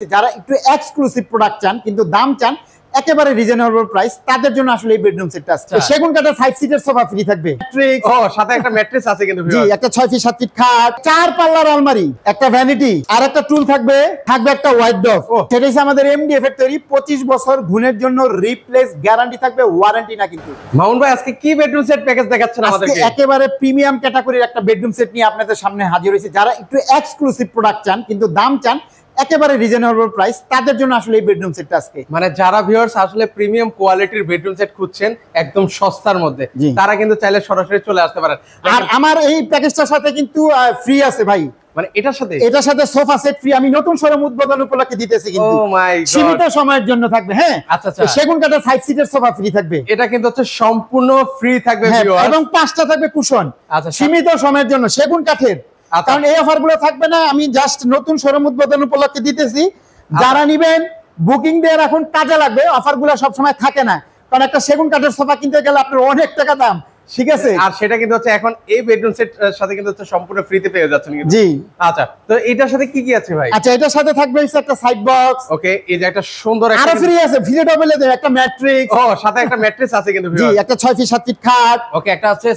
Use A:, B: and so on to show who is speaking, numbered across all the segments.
A: যারা একটু exclusive product চান কিন্তু দাম চান একেবারে রিজনেবল প্রাইস, তাদের জন্য আসলে এই বেডরুম সেটটা আছে। সেগুন কাঠের 5 সিটের সোফা ফ্রি থাকবে,
B: সাথে একটা ম্যাট্রেস আছে কিন্তু
A: জি, একটা 6 ফিট 7 ফিট খাট, 4 পাল্লার আলমারি, একটা ভ্যানিটি আর একটা টুল থাকবে একটা হোয়াইট ডগ। সেটা হচ্ছে আমাদের এমডিএফ এর তৈরি, 25 বছর গুণের জন্য রিপ্লেস গ্যারান্টি থাকবে, ওয়ারেন্টি না কিন্তু।
B: মামুন ভাই আজকে কি বেডরুম সেট প্যাকেজ দেখাচ্ছেন আমাদেরকে?
A: একেবারে প্রিমিয়াম ক্যাটাগরির একটা বেডরুম সেট নিয়ে আপনাদের সামনে হাজির হয়েছে। যারা একটু এক্সক্লুসিভ প্রোডাক্ট চান কিন্তু দাম চান একেবারে রিজনেবল প্রাইস, তাদের জন্য আসলে এই বেডরুম সেটটা আজকে।
B: মানে যারা ভিউয়ার্স আসলে প্রিমিয়াম কোয়ালিটির বেডরুম সেট খুঁজছেন একদম সস্তার মধ্যে, তারা কিন্তু চাইলে সরাসরি চলে আসতে পারেন।
A: আর আমার এই প্যাকেজটার সাথে কিন্তু ফ্রি আছে ভাই,
B: মানে এটার সাথে
A: সোফা সেট ফ্রি আমি নতুন শোরুম উদ্বোধন উপলক্ষে দিতেছি কিন্তু।
B: ও মাই গড,
A: সীমিত সময়ের জন্য থাকবে। হ্যাঁ
B: আচ্ছা,
A: সেগুন কাঠের 5 সিটের সোফা ফ্রি থাকবে।
B: এটা কিন্তু হচ্ছে সম্পূর্ণ ফ্রি থাকবে ভিউয়ার্স,
A: এবং 5টা থাকবে কুশন।
B: আচ্ছা,
A: সীমিত সময়ের জন্য সেগুন কাঠের, কারণ এই অফার গুলো থাকবে না, আমি জাস্ট নতুন শোরুম উদ্বোধন উপলক্ষে দিতেছি। যারা নিবেন বুকিং দিয়ে রাখুন, কাজে লাগবে। অফার গুলো সবসময় থাকে না, কারণ একটা সেগুন কাঠের সোফা কিনতে গেলে আপনার অনেক টাকা দাম, ঠিক আছে?
B: আর সেটা কিন্তু হচ্ছে এখন এই বেডরুম সেট সাথে কিন্তু হচ্ছে সম্পূর্ণ ফ্রিতে পেয়ে যাচ্ছেন কিন্তু।
A: জি
B: আচ্ছা, তো এটার সাথে কি কি আছে ভাই?
A: আচ্ছা, এটার সাথে থাকবে একটা সাইড বক্স।
B: ওকে, এই যে একটা সুন্দর
A: আরো ফ্রি আছে ভিজিটেবল এর একটা ম্যাট্রিক্স।
B: সাথে একটা ম্যাট্রেস আছে কিন্তু
A: জি, একটা 6 ফিট 7 ফিট খাট।
B: ওকে, একটা আছে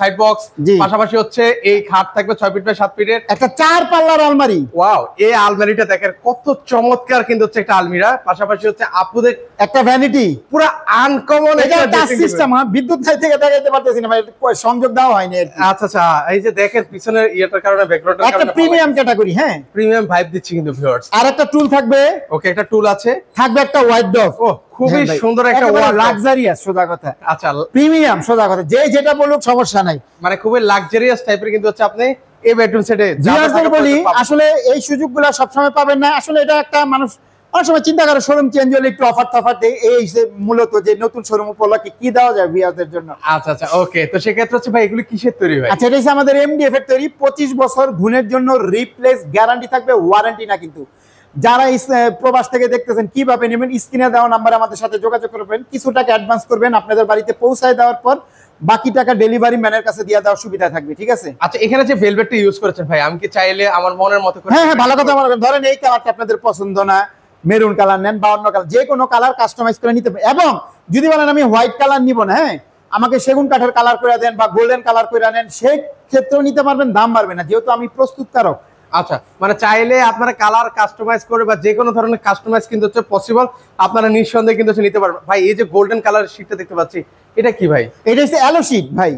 B: সাইড বক্স, পাশাপাশি হচ্ছে এই খাট থাকবে 6 ফিট বাই 7 ফিটের,
A: একটা 4 পাল্লার আলমারি।
B: ওয়াও, এই আলমারিটা দেখেন কত চমৎকার কিন্তু হচ্ছে একটা আলমিরা, পাশাপাশি হচ্ছে আপুদের
A: একটা ভ্যানিটি,
B: পুরো আনকমন
A: একটা টাচ সিস্টেম। বিদ্যুৎ নাই থেকে দেখাতে পারতেছি না ভাই, সংযোগ দেওয়া হয়নি।
B: আচ্ছা, এই যে দেখেন পিছনের ইয়েটার কারণে ব্যাকগ্রাউন্ডের কারণে
A: একটা প্রিমিয়াম ক্যাটাগরি। হ্যাঁ,
B: প্রিমিয়াম ভাইব দিচ্ছে কিন্তু ভিউয়ার্স।
A: আর একটা টুল থাকবে।
B: ওকে, একটা টুল আছে,
A: থাকবে একটা হোয়াইট ডগ।
B: খুবই সুন্দর একটা
A: লাক্সারিয়াস, সোজা কথা।
B: আচ্ছা,
A: প্রিমিয়াম, সোজা কথা, যে যেটা বলুক সমস্যা নাই,
B: মানে খুবই লাক্সারিয়াস টাইপের কিন্তু হচ্ছে আপনি এই বেডরুম সেটে
A: বলি। আসলে এই সুযোগগুলো সবসময় পাবেন না। আসলে এটা একটা মানুষ অনেক সময় চিন্তা করে শোরুম চেঞ্জ হলে একটু অফার টফার দেয়, এই মূলত যে নতুন শোরুম উপলক্ষে কি দেওয়া যায় ভিউয়ারদের জন্য।
B: আচ্ছা, ওকে, তো সেক্ষেত্রে হচ্ছে ভাই এগুলো কিসের তৈরি ভাই?
A: আচ্ছা, এটা হচ্ছে আমাদের এমডিএফ এর তৈরি, 25 বছর গুণের জন্য রিপ্লেস গ্যারান্টি থাকবে, ওয়ারেন্টি না কিন্তু। যারা প্রবাস থেকে দেখতেছেন কিভাবে নেবেন, স্ক্রিনে দেওয়া নাম্বারে আমাদের সাথে যোগাযোগ করবেন, কিছু টাকা অ্যাডভান্স করবেন, আপনাদের বাড়িতে পৌঁছায় দেওয়ার পর বাকি টাকা ডেলিভারি ম্যানের কাছে দিয়ে দেওয়ার সুবিধা থাকবে, ঠিক আছে?
B: আচ্ছা, এখানে যে ভেলভেটটা ইউজ করেছেন ভাই, আমি কি চাইলে আমার মনের মতো করে?
A: হ্যাঁ, ভালো কথা বলবেন। ধরেন এই কালারটা আপনাদের পছন্দ না, মেরুন কালার নেন বা অন্য কালার, যে কোনো কালার কাস্টমাইজ করে নিতে পারেন। এবং যদি বলেন আমি হোয়াইট কালার নিব না, হ্যাঁ আমাকে সেগুন কাঠের কালার করে দেন বা গোল্ডেন কালার করে নেন, সেই ক্ষেত্রেও নিতে পারবেন, দাম বাড়বে না, যেহেতু আমি প্রস্তুতকারক।
B: আচ্ছা, মানে চাইলে আপনারা কালার কাস্টমাইজ করে বা যে কোনো ধরনের কাস্টমাইজ কিন্তু হচ্ছে পসিবল, আপনারা নিঃসন্দেহে কিন্তু নিতে পারবেন। ভাই এই যে গোল্ডেন কালারের শীটটা দেখতে পাচ্ছি, এটা কি ভাই?
A: এটা হচ্ছে অ্যালো শীট ভাই,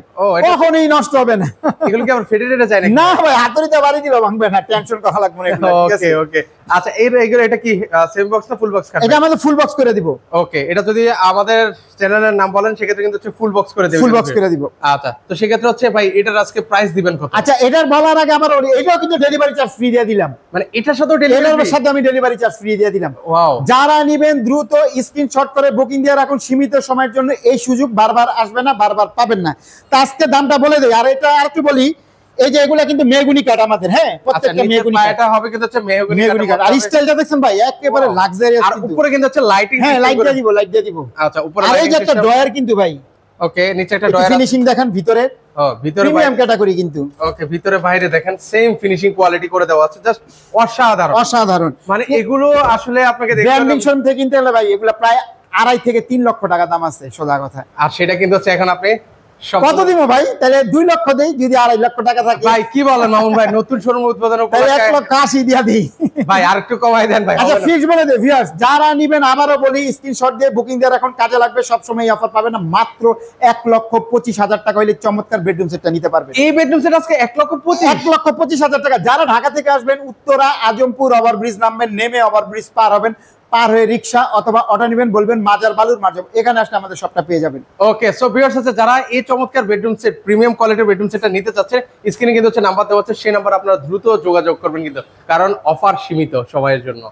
A: কখনোই নষ্ট হবে না।
B: এগুলো কি আবার ফেটে যায় নাকি?
A: না ভাই, হাতুড়িতে বাড়ি দিলে ভাঙবে না, টেনশন করা লাগবে না।
B: ওকে, আচ্ছা, এটা কি সেম বক্স না ফুল বক্স কাট?
A: এটা আমাদের ফুল বক্স করে দিব।
B: ওকে, এটা যদি আমাদের চ্যানেলের নাম বলেন সেক্ষেত্রে কিন্তু হচ্ছে ফুল বক্স করে দেব।
A: ফুল বক্স করে দিব।
B: আচ্ছা, তো সেক্ষেত্রে হচ্ছে ভাই এটার আজকে প্রাইস দিবেন কত?
A: আচ্ছা, এটার বলার আগে আমার এটাও কিন্তু ডেলিভারি চার্জ ফ্রি দিয়ে দিলাম।
B: মানে এটার সাথে
A: আমি ডেলিভারি চার্জ ফ্রি দিয়ে দিলাম।
B: ওয়াও,
A: যারা নেবেন দ্রুত স্ক্রিনশট করে বুকিং দিয়ে রাখুন, সীমিত সময়ের জন্য এই সুযোগ বারবার আসবে না, বারবার পাবেন না। তো আজকে দামটা বলে দেই। আর এটা আরেকটু বলি, এই যে এগুলা কিন্তু মেহগনি কাঠ আমাদের। হ্যাঁ, প্রত্যেকটা মেহগনি কাঠ।
B: এটা হবে কিন্তু হচ্ছে মেহগনি কাঠ।
A: আর স্টাইলটা দেখছেন ভাই, একেবারে লাক্সারিয়াস।
B: আর উপরে কিন্তু হচ্ছে লাইটিং।
A: হ্যাঁ, লাইট দিয়ে দিব।
B: আচ্ছা, উপরে
A: আর এই যে একটা ডয়ার কিন্তু ভাই।
B: ওকে, নিচে একটা ডয়ার,
A: ফিনিশিং দেখেন ভিতরে।
B: ভিতরে
A: প্রিমিয়াম ক্যাটাগরি কিন্তু।
B: ওকে, ভিতরে বাইরে দেখেন সেম ফিনিশিং কোয়ালিটি করে দেওয়া আছে, জাস্ট অসাধারণ। মানে এগুলো আসলে আপনাকে দেখতে
A: ব্র্যান্ডিং শোরুম থেকে কিনতে হলে ভাই এগুলো প্রায় 2.5 থেকে 3 লক্ষ টাকা দাম আছে, সোজা কথা।
B: আর সেটা কিন্তু হচ্ছে এখন আপনি
A: কত দিব ভাই? তাহলে 2 লক্ষ দেই, যদি 2.5 লক্ষ টাকা থাকে।
B: ভাই কি বলেন মামুন ভাই, নতুন শোরুম উদ্বোধন
A: উপলক্ষে 1,80,000 দিয়া দিই
B: ভাই, আর একটু কমাই দেন ভাই।
A: আচ্ছা, ফিক্স বলে দেই ভিউয়ার্স, যারা নেবেন আবারও বলি স্ক্রিনশট দিয়ে বুকিং দিয়ে রাখুন, কাজে লাগবে। সব সময় এই অফার পাবেন না, মাত্র 1,25,000 টাকা হইলে চমৎকার বেডরুম সেটটা নিতে পারবেন।
B: এই বেডরুম সেট আজকে
A: 1,25,000 টাকা। যারা ঢাকা থেকে আসবেন, উত্তরা আজমপুর ওভারব্রিজ নামবেন, নেমে ওভারব্রিজ পার হবেন, পার হয়ে রিক্সা অথবা অটো নেবেন, বলবেন মাজার বালুর মাজার, এখানে আসলে আমাদের সবটা পেয়ে যাবেন।
B: ওকে, সো ভিউয়ার্স আছে যারা এই চমৎকার বেডরুম সেট, প্রিমিয়াম কোয়ালিটির বেডরুম সেটটা নিতে চাচ্ছে, স্ক্রিনে কিন্তু হচ্ছে নাম্বার দেওয়া আছে, সেই নাম্বার আপনারা দ্রুত যোগাযোগ করবেন কিন্তু, কারণ অফার সীমিত সময়ের জন্য।